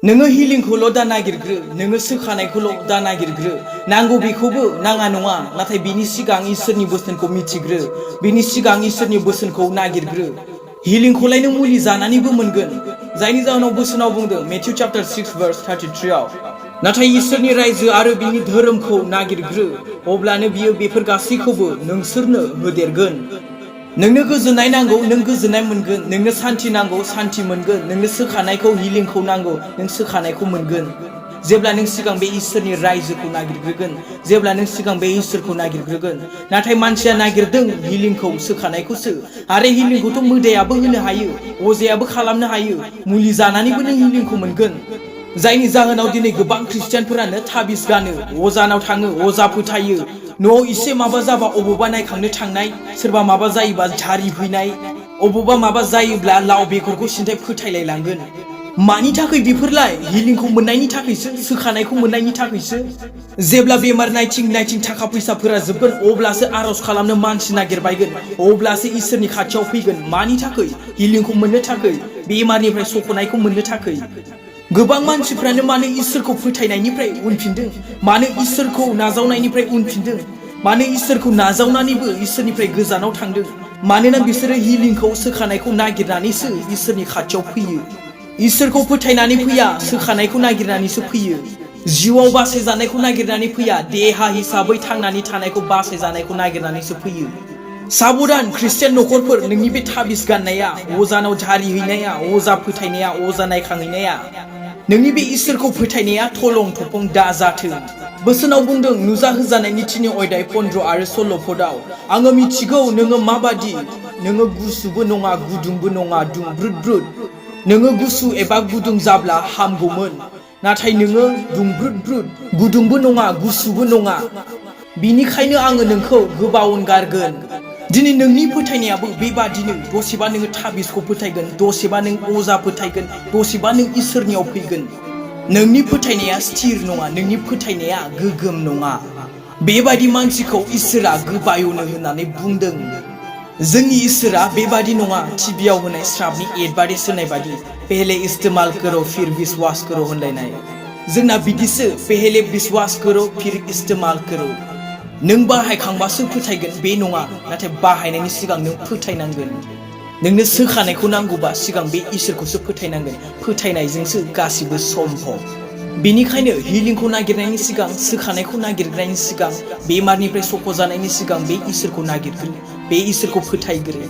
नोङो हिलिंखौल' दा नागिरग्रो नोङो सोखानायखौल' दा नागिरग्रो नांगौ बेखौबो नाङा नङा नाथाय बिनि सिगां इसोरनि बोसोनखौ मिथिग्रो बिनि सिगां इसोरनि बोसोनखौ नागिरग्रो हिलिंखौलाय नों मुलि जानानैबो मोनगोन जायनि जाहोनाव बोसोनाव बुंदों मेथ्यु चैप्टार 6 verse 33 आव नाथाय इसोरनि रायजो आरो बिनि धोरोमखौ नागिरग्रो अब्लानो बियो बेफोर गासैखौबो नोंसोरनो होदेरगोन नोंनो गोजोननाय नांगौ नों गोजोननाय मोनगोन नोंनो शान्ति नांगौ शान्ति मोनगोन नोंनो सोखानायखौ हिलिंखौ नांगौ नों सोखानायखौ मोनगोन जेब्ला नों सिगां बे इसोरनि रायजोखौ नागिरग्रोगोन जेब्ला नों सिगां बे इसोरखौ नागिरग्रोगोन नाथाय मानसिया नागिरदों हिलिंखौ सोखानायखौसो आरो हिलिंखौथ' मोदायाबो होनो हायो अजायाबो खालामनो हायो मुलि जानानैबो नों हिलिंखौ मोनगोन जायनि जाहोनाव दिनै गोबां ख्रिस्टियानफोरानो थाबिस गानो अजानाव थाङो अजा फोथायो न'आव इसे माबा जाबा अबेबा नायखांनो थांनाय सोरबा माबा जायोबा झारि फैनाय अबेबा माबा जायोब्ला लाव बेगरखौ सिन्थाय फोथायलाय लांगोन मानि थाखाय बेफोरलाय हिलिंखौ मोननायनि थाखायसो सोखानायखौ मोननायनि थाखायसो जेब्ला बेमार नायथिं थाखा फैसाफोरा जोबगोन अब्लासो आरज खालामनो मानसि नागिरबायगोन अब्लासो इसोरनि खाथियाव फैगोन मानि थाखाय हिलिंखौ मोननो थाखाय बेमारनिफ्राय सख'नायखौ मोननो थाखाय गोबां मानसिफ्रानो मानो इसोरखौ फोथायनायनिफ्राय उनफिनदों मानो इसोरखौ नाजावनायनिफ्राय उनफिनदों मानो इसोरखौ नाजावनानैबो इसोरनिफ्राय गोजानाव थांदों मानोना बिसोरो हिलिंखौ सोखानायखौ नागिरनानैसो इसोरनि खाथियाव फैयो इसोरखौ फोथायनानै फैया सोखानायखौ नागिरनानैसो फैयो जिउआव बासायजानायखौ नागिरनानै फैया देहा हिसाबै थांनानै थानायखौ बासायजानायखौ नागिरनानैसो फैयो साबधान ख्रिस्टियान नखरफोर नोंनि बे थाबिस गाननाया अजानाव झारि हैनाया अजा फोथायनाया अजा नायखांहैनाया नोंनि बे इसोरखौ फोथायनाया थलं तपं दा जाथों बोसोनाव बुंदों नुजाहोजानायनि 3 अध्याय 15 आरो 16 पदआव आङो मिथिगौ नोङो माबादि नोङो गुसुबो नङा गुदुंबो नङा दुंब्रुद नोङो गुसु एबा गुदुं जाब्ला हामगौमोन नाथाय नोङो दुंब्रुद गुदुंबो नङा गुसुबो नङा बिनिखायनो आङो नोंखौ गोबावन गारगोन दिनै नोंनि फोथायनायाबो बेबादिनो दसेबा नोङो थाबिसखौ फोथायगोन दसेबा नों अजा फोथायगोन दसेबा नों इसोरनियाव फैगोन नोंनि फोथायनाया स्थिर नङा नोंनि फोथायनाया गोगोम नङा बेबादि मानसिखौ इसोरा गोबायनो होननानै बुंदों जोंनि इसोरा बेबादि नङा टिभियाव होनाय श्रापनि एडभार्टाइज होनाय बादि पहले इस्तेमाल करो फिर विश्वास करो होनलायनाय जोंना बिदिसो पहले विश्वास करो फिर इस्तेमाल करो नों बाहायखांबासो फोथायगोन बे नङा नाथाय बाहायनायनि सिगां नों फोथायनांगोन नोंनो सोखानायखौ नांगौबा सिगां बे इसोरखौसो फोथायनांगोन फोथायनायजोंसो गासिबो सम्भब बेनिखायनो हिलिंखौ नागिरनायनि सिगां सोखानायखौ नागिरनायनि सिगां बेमारनिफ्राय सख'जानायनि सिगां बे इसोरखौ नागिरग्रो बे इसोरखौ फोथायग्रो